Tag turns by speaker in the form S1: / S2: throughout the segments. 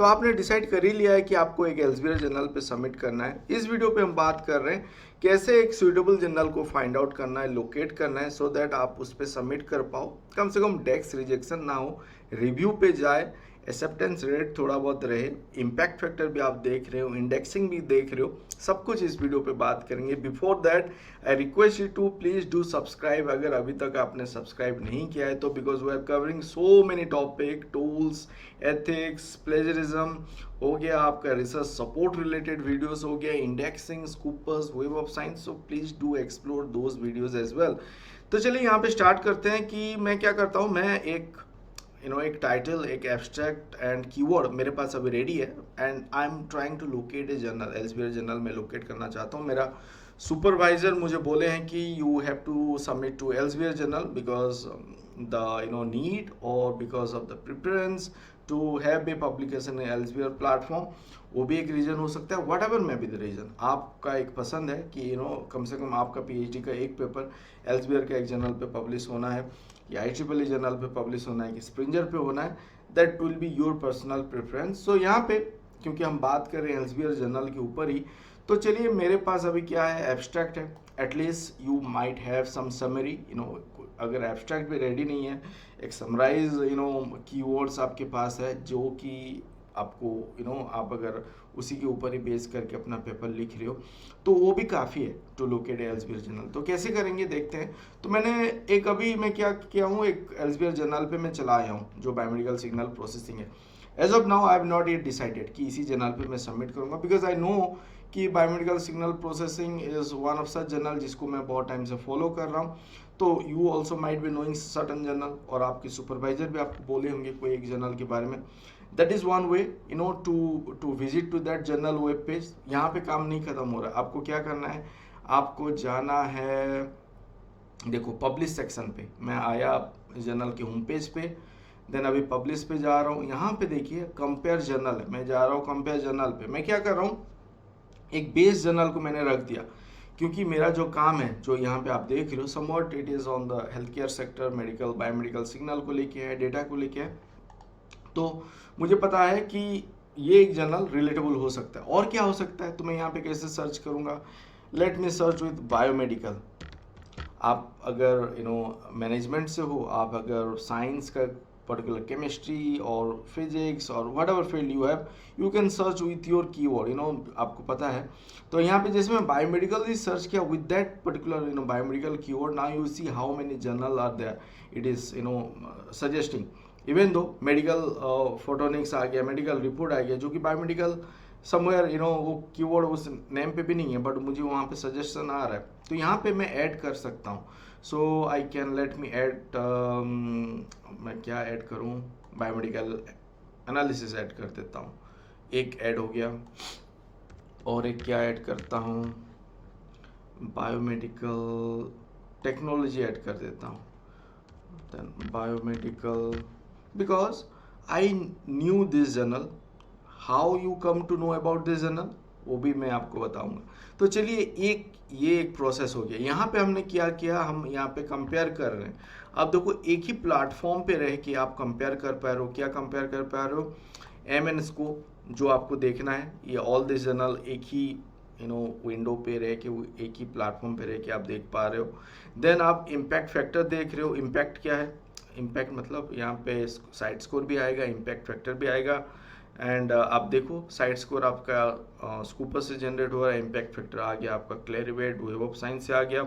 S1: तो आपने डिसाइड कर ही लिया है कि आपको एक एल्सेवियर जर्नल पे सबमिट करना है। इस वीडियो पे हम बात कर रहे हैं कैसे एक सूटेबल जर्नल को फाइंड आउट करना है, लोकेट करना है, सो दैट आप उस पर सबमिट कर पाओ, कम से कम डेस्क रिजेक्शन ना हो, रिव्यू पे जाए, एक्सेप्टेंस रेट थोड़ा बहुत रहे, इम्पैक्ट फैक्टर भी आप देख रहे हो, इंडेक्सिंग भी देख रहे हो, सब कुछ इस वीडियो पे बात करेंगे। Before that I request you to please do subscribe अगर अभी तक आपने सब्सक्राइब नहीं किया है तो, because we are covering so many topic, tools, ethics, plagiarism हो गया, आपका रिसर्च सपोर्ट रिलेटेड वीडियोस हो गया, indexing, Scopus, web of science, so please do explore those videos as well. तो चलिए यहाँ पे स्टार्ट करते हैं कि मैं क्या करता हूँ। मैं एक टाइटल, एक एब्स्ट्रैक्ट एंड कीवर्ड मेरे पास अभी रेडी है and I am trying to locate a journal, Elsevier journal में लोकेट करना चाहता हूँ। मेरा सुपरवाइजर मुझे बोले हैं कि you have to submit to Elsevier journal because the need or because of the preference to have a publication in Elsevier platform. वो भी एक रीज़न हो सकता है, whatever may be the reason. आपका एक पसंद है कि कम से कम आपका पीएचडी का एक पेपर एल्सेवियर के एक जर्नल पे पब्लिश होना है, या IEEE जर्नल पे पब्लिश होना है, कि स्प्रिंजर पे होना है, that will be your personal preference. So यहाँ पे क्योंकि हम बात कर रहे हैं एल्सेवियर जर्नल के ऊपर ही, तो चलिए मेरे पास अभी क्या है, एब्स्ट्रैक्ट है। At least you might have some summary, अगर एब्स्ट्रैक्ट भी रेडी नहीं है, एक समराइज कीवर्ड्स आपके पास है जो कि आपको आप अगर उसी के ऊपर ही बेस करके अपना पेपर लिख रहे हो तो वो भी काफ़ी है टू लोकेट एल्सेवियर जर्नल। तो कैसे करेंगे देखते हैं। तो मैंने अभी मैं क्या किया हूँ, एक एल्सेवियर जर्नल पे मैं चला आया हूँ जो बायोमेडिकल सिग्नल प्रोसेसिंग है। As of now I have not yet decided कि इसी जर्नल पे मैं सबमिट करूँगा, बिकॉज आई नो कि biomedical signal processing is one of such journal जिसको मैं बहुत टाइम से फॉलो कर रहा हूँ। तो you also might be knowing certain journal, और आपके सुपरवाइजर भी आपको बोले होंगे कोई एक जर्नल के बारे में। That is one way to visit to that journal web page. यहाँ पे काम नहीं खत्म हो रहा, आपको क्या करना है, आपको जाना है, देखो पब्लिश सेक्शन पे मैं आया जर्नल के होम पेज पे, देन अभी पब्लिश पे जा रहा हूँ। यहाँ पे देखिए कंपेयर जर्नल है, मैं जा रहा हूँ कंपेयर जर्नल पे। मैं क्या कर रहा हूँ, एक बेस जर्नल को मैंने रख दिया, क्योंकि मेरा जो काम है जो यहाँ पे आप देख रहे हो, somewhat it is on the health care sector, medical biomedical signal को लेके है, डेटा को लेके है। तो मुझे पता है कि ये एक जर्नल रिलेटेबल हो सकता है। और क्या हो सकता है, तो मैं यहाँ पे कैसे सर्च करूँगा, let me search with biomedical. आप अगर मैनेजमेंट से हो, आप अगर साइंस का पर्टिकुलर केमिस्ट्री और फिजिक्स और whatever field you have, you can search with your keyword, आपको पता है। तो यहाँ पे जैसे मैं बायोमेडिकल ही सर्च किया with that particular biomedical keyword, now you see how many journal are there, it is suggesting. Even though medical photonics आ गया, मेडिकल रिपोर्ट आ गया, जो कि बायोमेडिकल समवेयर वो कीवर्ड उस नेम पे भी नहीं है, बट मुझे वहाँ पे सजेशन आ रहा है, तो यहाँ पे मैं ऐड कर सकता हूँ। So I can let me add, मैं क्या ऐड करूँ, बायोमेडिकल एनालिसिस ऐड कर देता हूँ, एक ऐड हो गया। और एक क्या ऐड करता हूँ, बायोमेडिकल टेक्नोलॉजी ऐड कर देता हूँ, then biomedical, because I knew this journal. How you come to know about this journal वो भी मैं आपको बताऊंगा। तो चलिए ये एक प्रोसेस हो गया। यहाँ पे हमने क्या किया, हम यहाँ पे कंपेयर कर रहे हैं। अब देखो एक ही प्लेटफॉर्म पे रह के आप कंपेयर कर पा रहे हो, क्या कंपेयर कर पा रहे हो, MN स्कोप जो आपको देखना है, ये ऑल दिस जर्नल एक ही विंडो पे रह के, एक ही प्लेटफॉर्म पे रह के आप देख पा रहे हो। देन आप इम्पैक्ट फैक्टर देख रहे हो। इम्पैक्ट क्या है, इम्पैक्ट मतलब यहाँ पे साइड स्कोर भी आएगा, इम्पैक्ट फैक्टर भी आएगा, एंड आप देखो साइड स्कोर आपका स्कूपर से जनरेट हो रहा है, इम्पैक्ट फैक्टर आ गया आपका क्लेरिवेट, वेब ऑफ साइंस से आ गया।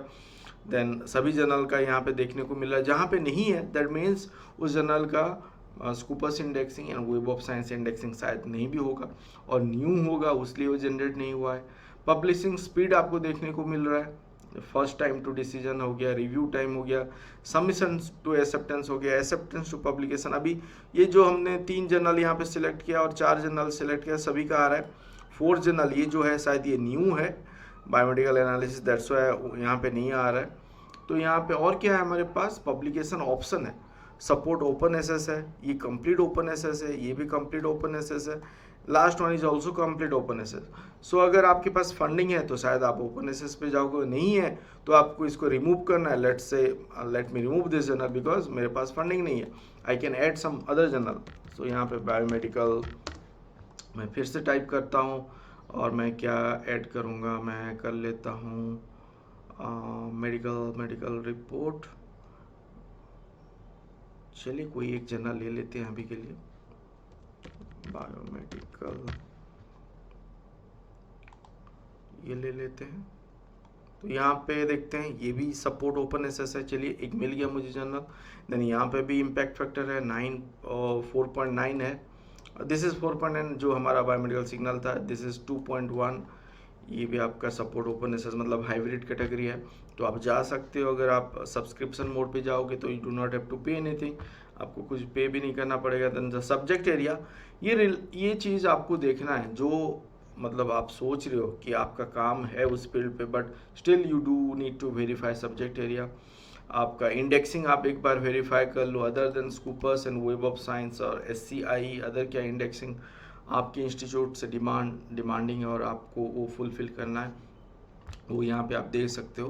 S1: देन सभी जर्नल का यहाँ पे देखने को मिल रहा है। जहाँ पे नहीं है दैट मीन्स उस जर्नल का Scopus indexing and web of science indexing शायद नहीं भी होगा, और न्यू होगा इसलिए वो जनरेट नहीं हुआ है। पब्लिशिंग स्पीड आपको देखने को मिल रहा है, फर्स्ट टाइम टू डिसीजन हो गया, रिव्यू टाइम हो गया, सबमिशन टू एक्सेप्टेंस हो गया, एक्सेप्टेंस टू पब्लिकेशन। अभी ये जो हमने 3 जर्नल यहाँ पे सिलेक्ट किया और 4 जर्नल सिलेक्ट किया, सभी का आ रहा है 4 जर्नल। ये जो है शायद ये न्यू है, बायोमेडिकल एनालिसिस, दैट्स व्हाई यहाँ पे नहीं आ रहा है। तो यहाँ पे और क्या है, हमारे पास पब्लिकेशन ऑप्शन है, सपोर्ट ओपन एसेस है, ये कंप्लीट ओपन एसेस है, ये भी कंप्लीट ओपन एसेस है, last one is also complete open access. So अगर आपके पास फंडिंग है तो शायद आप ओपन एसेस पे जाओगे, नहीं है तो आपको इसको रिमूव करना है। Let me remove this journal because मेरे पास फंडिंग नहीं है, I can add some other journal. So यहाँ पे बायोमेडिकल मैं फिर से टाइप करता हूँ और मैं क्या ऐड करूँगा, मैं कर लेता हूँ मेडिकल रिपोर्ट। चलिए कोई एक जर्नल ले लेते हैं अभी के लिए, बायोमेडिकल ये ले लेते हैं। तो यहाँ पे देखते हैं ये भी सपोर्ट ओपन एसएस है। चलिए एक मिल गया मुझे जर्नल। देन यहाँ पे भी इम्पैक्ट फैक्टर है 4.9 है। दिस इज़ 4.9 जो हमारा बायोमेडिकल सिग्नल था। This is 2.1। ये भी आपका सपोर्ट ओपन एसएस मतलब हाइब्रिड कैटेगरी है। तो आप जा सकते हो, अगर आप सब्सक्रिप्शन मोड पे जाओगे तो you do not have to pay anything, आपको कुछ पे भी नहीं करना पड़ेगा। देन द सब्जेक्ट एरिया, ये चीज़ आपको देखना है, जो मतलब आप सोच रहे हो कि आपका काम है उस फील्ड पे, but still you do need to verify subject area. आपका इंडेक्सिंग आप एक बार वेरीफाई कर लो, other than Scopus and web of science और SCI अदर क्या इंडेक्सिंग आपके इंस्टीट्यूट से डिमांडिंग है और आपको वो फुलफिल करना है, वो यहाँ पे आप देख सकते हो।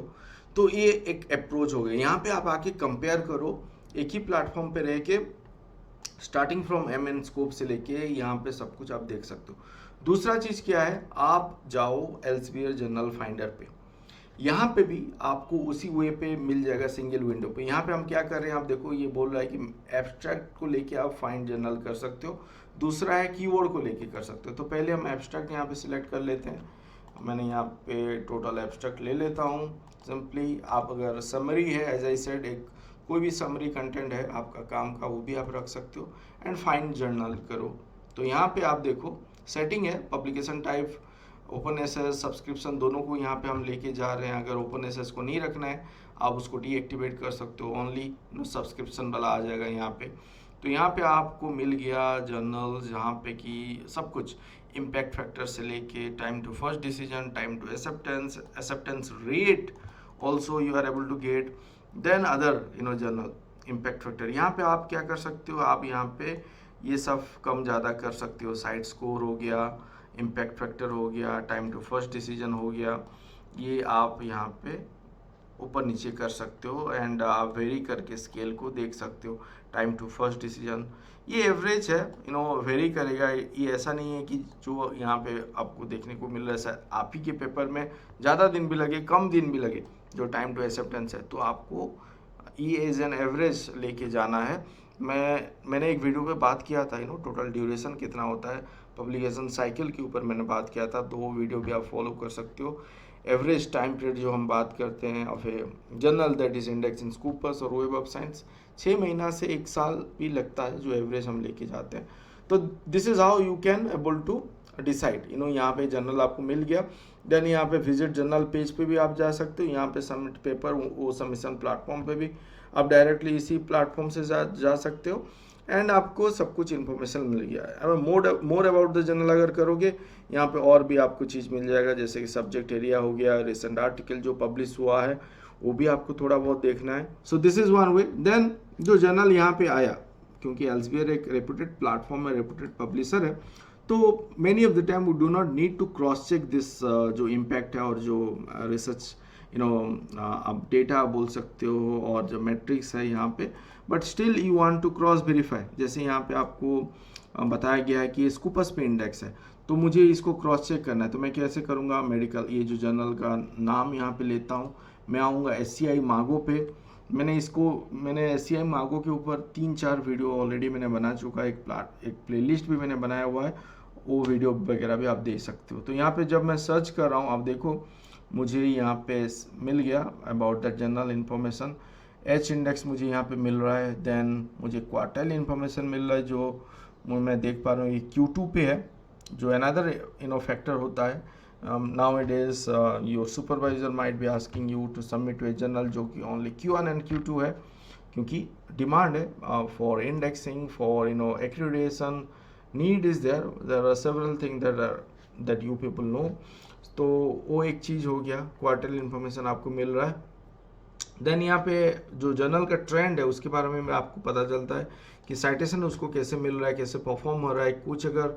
S1: तो ये एक अप्रोच हो गया। यहाँ पे आप आके कंपेयर करो, एक ही प्लेटफॉर्म पे रह के स्टार्टिंग फ्रॉम MN स्कोप से लेके यहाँ पे सब कुछ आप देख सकते हो। दूसरा चीज़ क्या है, आप जाओ एल्सेवियर जर्नल फाइंडर पे, यहाँ पे भी आपको उसी वे पे मिल जाएगा सिंगल विंडो पे। यहाँ पे हम क्या कर रहे हैं, आप देखो ये बोल रहा है कि एब्स्ट्रैक्ट को लेके आप फाइंड जर्नल कर सकते हो, दूसरा है कीवर्ड को लेके कर सकते हो। तो पहले हम एब्स्ट्रैक्ट यहाँ पे सिलेक्ट कर लेते हैं। मैंने यहाँ पे टोटल एब्स्ट्रैक्ट ले लेता हूँ सिंपली। आप अगर समरी है, एज आई सेड, एक कोई भी समरी कंटेंट है आपका काम का, वो भी आप रख सकते हो एंड फाइंड जर्नल करो। तो यहाँ पे आप देखो सेटिंग है, publication type, open SS, subscription, दोनों को यहाँ पे हम लेके जा रहे हैं। अगर ओपन एसएस को नहीं रखना है आप उसको डीएक्टिवेट कर सकते हो, ओनली सब्सक्रिप्शन वाला आ जाएगा यहाँ पे। तो यहाँ पे आपको मिल गया जर्नल जहाँ पे कि सब कुछ इम्पैक्ट फैक्टर से लेके time to first decision, time to acceptance rate also you are able to get, then other journal impact factor. यहाँ पे आप क्या कर सकते हो, आप यहाँ पे ये सब कम ज़्यादा कर सकते हो। साइड स्कोर हो गया, इम्पैक्ट फैक्टर हो गया, टाइम टू फर्स्ट डिसीजन हो गया, ये आप यहाँ पे ऊपर नीचे कर सकते हो एंड आप वेरी करके स्केल को देख सकते हो। टाइम टू फर्स्ट डिसीजन ये एवरेज है, वेरी करेगा। ये ऐसा नहीं है कि जो यहाँ पे आपको देखने को मिल रहा है शायद आप ही के पेपर में ज़्यादा दिन भी लगे, कम दिन भी लगे, जो टाइम टू एक्सेप्टेंस है। तो आपको ये एज एन एवरेज लेके जाना है। मैंने एक वीडियो पे बात किया था टोटल ड्यूरेशन कितना होता है, पब्लिकेशन साइकिल के ऊपर मैंने बात किया था, तो वो वीडियो भी आप फॉलो कर सकते हो। एवरेज टाइम पीरियड जो हम बात करते हैं of a journal that is index in Scopus और वेब ऑफ साइंस, 6 महीना से 1 साल भी लगता है जो एवरेज हम लेके जाते हैं। तो this is how you can able to decide. यहाँ पे जर्नल आपको मिल गया। देन यहाँ पे विजिट जर्नल पेज पे भी आप जा सकते हो। यहाँ पे सबमिट पेपर, वो सबमिशन प्लेटफॉर्म पे भी आप डायरेक्टली इसी प्लेटफॉर्म से जा सकते हो एंड आपको सब कुछ इन्फॉर्मेशन मिल गया है। अब मोर अबाउट द जर्नल अगर करोगे, यहाँ पे और भी आपको चीज़ मिल जाएगा, जैसे कि सब्जेक्ट एरिया हो गया, रिसेंट आर्टिकल जो पब्लिश हुआ है वो भी आपको थोड़ा बहुत देखना है। So this is one way. Then जो जर्नल यहाँ पे आया, क्योंकि एल्सेवियर एक रेपुटेड प्लेटफॉर्म है, रेपुटेड पब्लिशर है, तो many of the time we do not need to cross check this जो इम्पैक्ट है और जो रिसर्च आप डेटा बोल सकते हो और जो मैट्रिक्स है यहाँ पे, but still you want to cross verify. जैसे यहाँ पे आपको बताया गया है कि स्कूपस पे इंडेक्स है, तो मुझे इसको क्रॉस चेक करना है। तो मैं कैसे करूँगा, मेडिकल, ये जो जर्नल का नाम यहाँ पे लेता हूँ, मैं आऊँगा SCI मागो पे। मैंने SCI मागो के ऊपर 3-4 वीडियो ऑलरेडी मैंने बना चुका है, एक प्लेलिस्ट भी मैंने बनाया हुआ है, वो वीडियो वगैरह भी आप देख सकते हो। तो यहाँ पे जब मैं सर्च कर रहा हूँ, आप देखो मुझे यहाँ पे मिल गया about the general information, H index मुझे यहाँ पे मिल रहा है। देन मुझे क्वार्टाइल इन्फॉर्मेशन मिल रहा है, जो मैं देख पा रहा हूँ ये Q2 पे है, जो अनदर फैक्टर होता है। nowadays your supervisor might be asking you to submit to a journal जो कि only Q1 and Q2 है, क्योंकि डिमांड है for indexing, for accreditation, need is there are several things that you people know। तो वो एक चीज़ हो गया, क्वार्टरली इन्फॉर्मेशन आपको मिल रहा है। देन यहाँ पे जो जर्नल का ट्रेंड है उसके बारे में आपको पता चलता है कि साइटेशन उसको कैसे मिल रहा है, कैसे परफॉर्म हो रहा है। कुछ अगर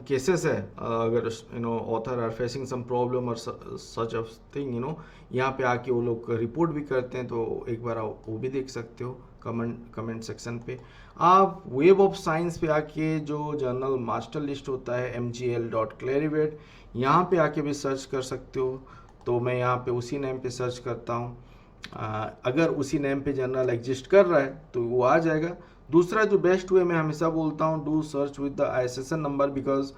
S1: केसेस है, अगर author are facing some problem और सच ऑफ थिंग, यहाँ पे आके वो लोग रिपोर्ट भी करते हैं, तो एक बार वो भी देख सकते हो कमेंट सेक्शन पे। आप वेब ऑफ साइंस पे आके जो जर्नल मास्टर लिस्ट होता है mgl.clarivate, यहाँ पे आके भी सर्च कर सकते हो। तो मैं यहाँ पे उसी नेम पे सर्च करता हूँ। अगर उसी नेम पे जर्नल एग्जिस्ट कर रहा है तो वो आ जाएगा। दूसरा जो बेस्ट वे मैं हमेशा बोलता हूँ, do search with the ISSN number, because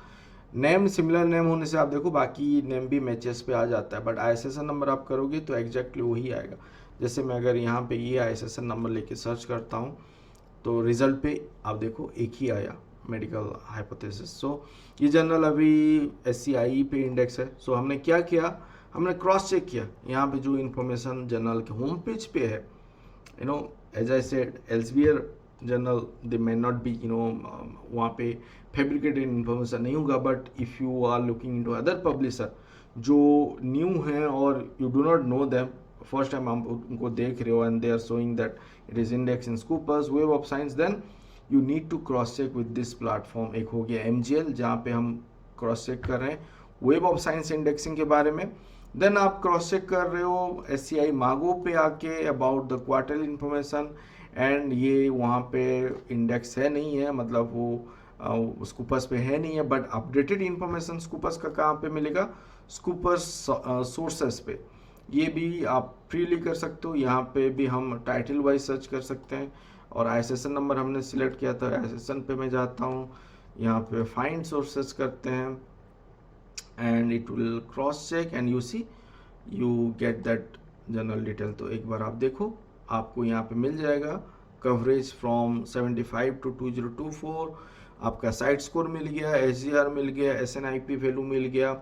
S1: name similar name होने से आप देखो बाकी नेम भी मैचेस पे आ जाता है, बट ISSN नंबर आप करोगे तो एग्जैक्टली वही आएगा। जैसे मैं अगर यहाँ पे ये ISSN नंबर लेके सर्च करता हूँ तो रिजल्ट पे आप देखो एक ही आया, मेडिकल हाइपोथेसिस। सो ये जर्नल अभी SCIE पे इंडेक्स है। सो हमने क्या किया, हमने क्रॉस चेक किया यहाँ पे जो इन्फॉर्मेशन जर्नल के होम पेज पे है। As I said, Elsevier journal they may not be वहाँ पे फैब्रिकेटेड इन्फॉर्मेशन नहीं होगा, but if you are looking into other publisher जो न्यू हैं और you do not know them, first time आप उनको देख रहे हो and they are showing that it is index in Scopus, web of science, then you need to cross check with this platform. एक हो गया MGL जहाँ पे हम क्रॉस चेक कर रहे हैं वेब ऑफ साइंस इंडेक्सिंग के बारे में। देन आप क्रॉस चेक कर रहे हो SCI मागो पे आके about the quarterly information, and ये वहाँ पे इंडेक्स है नहीं है, मतलब वो स्कूपर्स पे है नहीं है, बट अपडेटेड इंफॉर्मेशन स्कूपर्स का कहाँ पे मिलेगा, स्कूपर्स सोर्सेस पे। ये भी आप फ्रीली कर सकते हो। यहाँ पे भी हम टाइटल वाइज सर्च कर सकते हैं, और ISSN नंबर हमने सिलेक्ट किया था, ISSN पे मैं जाता हूँ, यहाँ पे फाइंड सोर्सेस करते हैं and it will cross check and you see you get that journal detail. तो एक बार आप देखो, आपको यहाँ पे मिल जाएगा कवरेज फ्रॉम 75 टू 2024, आपका साइट स्कोर मिल गया, SGR मिल गया, SNIP वैल्यू मिल गया।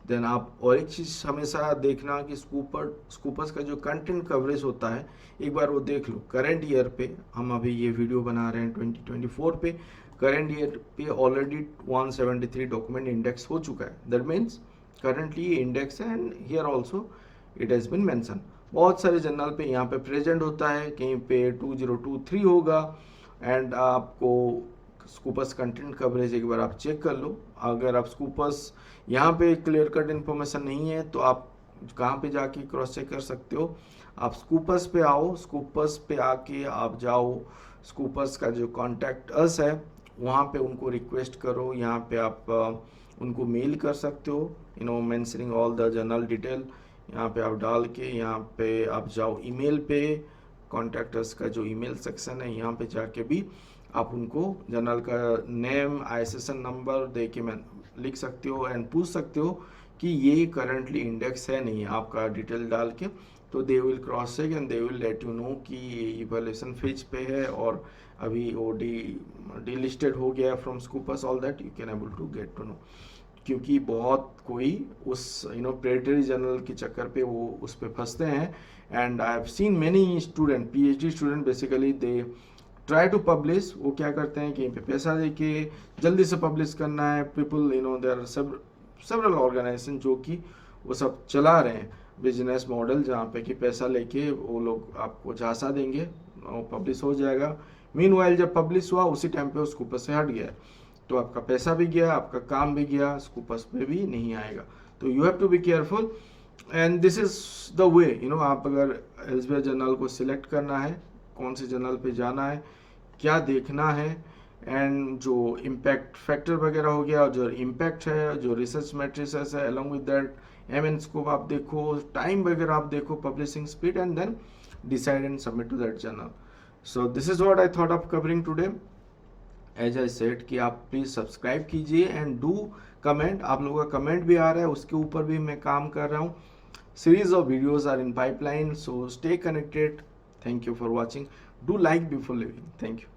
S1: देन आप और एक चीज़ हमेशा देखना कि स्कूपर्स का जो कंटेंट कवरेज होता है एक बार वो देख लो। करंट ईयर पे हम अभी ये वीडियो बना रहे हैं 2024 पे, करंट ईयर पे ऑलरेडी 173 डॉक्यूमेंट इंडेक्स हो चुका है। दैट मीन्स करंटली ये इंडेक्स है and here also it has been mention. बहुत सारे जर्नल पे यहाँ पे प्रेजेंट होता है, कहीं पे 2023 होगा, एंड आपको स्कूपर्स कंटेंट कवरेज एक बार आप चेक कर लो। अगर आप स्कूपर्स यहाँ पे क्लियर कट इन्फॉर्मेशन नहीं है तो आप कहाँ पे जाके क्रॉस चेक कर सकते हो, आप स्कूपर्स पे आओ, स्कूपर्स पे आके आप जाओ, स्कूपर्स का जो कॉन्टैक्ट अस है वहाँ पे उनको रिक्वेस्ट करो। यहाँ पे आप उनको मेल कर सकते हो, mentioning all the journal detail. यहाँ पे आप डाल के यहाँ पे आप जाओ ईमेल पे, कॉन्टैक्टर्स का जो ईमेल सेक्शन है यहाँ पे जाके भी आप उनको जर्नल का नेम, ISSN नंबर दे के मैं लिख सकते हो एंड पूछ सकते हो कि ये करंटली इंडेक्स है नहीं है, आपका डिटेल डाल के। तो they will cross check and they will let you know कि इवैल्यूएशन फेज पे है और अभी वो डी लिस्टेड हो गया from Scopus, all that you can able to get to know. क्योंकि बहुत कोई उस प्रेडेटरी जर्नल के चक्कर पे वो उस पे फंसते हैं, and I have seen many student, PhD student basically they try to publish. वो क्या करते हैं कि पे पैसा देके जल्दी से पब्लिश करना है। People there are several organization जो कि वो सब चला रहे हैं बिजनेस मॉडल, जहाँ पे कि पैसा लेके वो लोग आपको झांसा देंगे, वो पब्लिश हो जाएगा। मीनवाइल जब पब्लिश हुआ उसी टाइम पे उसके ऊपर से हट गया, तो आपका पैसा भी गया, आपका काम भी गया, स्कूपर्स पे भी नहीं आएगा। तो you have to be careful and this is the way. आप अगर एल्सेवियर जर्नल को सिलेक्ट करना है, कौन से जर्नल पे जाना है, क्या देखना है, एंड जो इम्पैक्ट फैक्टर वगैरह हो गया, जो इम्पैक्ट है, जो रिसर्च मैट्रिसेस है, along with that MN scope आप देखो, टाइम वगैरह आप देखो, publishing speed, and then decide and submit to that journal. So this is what I thought of covering today. As I said कि आप प्लीज़ सब्सक्राइब कीजिए and do comment. आप लोगों का कमेंट भी आ रहा है, उसके ऊपर भी मैं काम कर रहा हूँ। Series of videos are in pipeline, so stay connected. Thank you for watching. Do like before leaving. Thank you.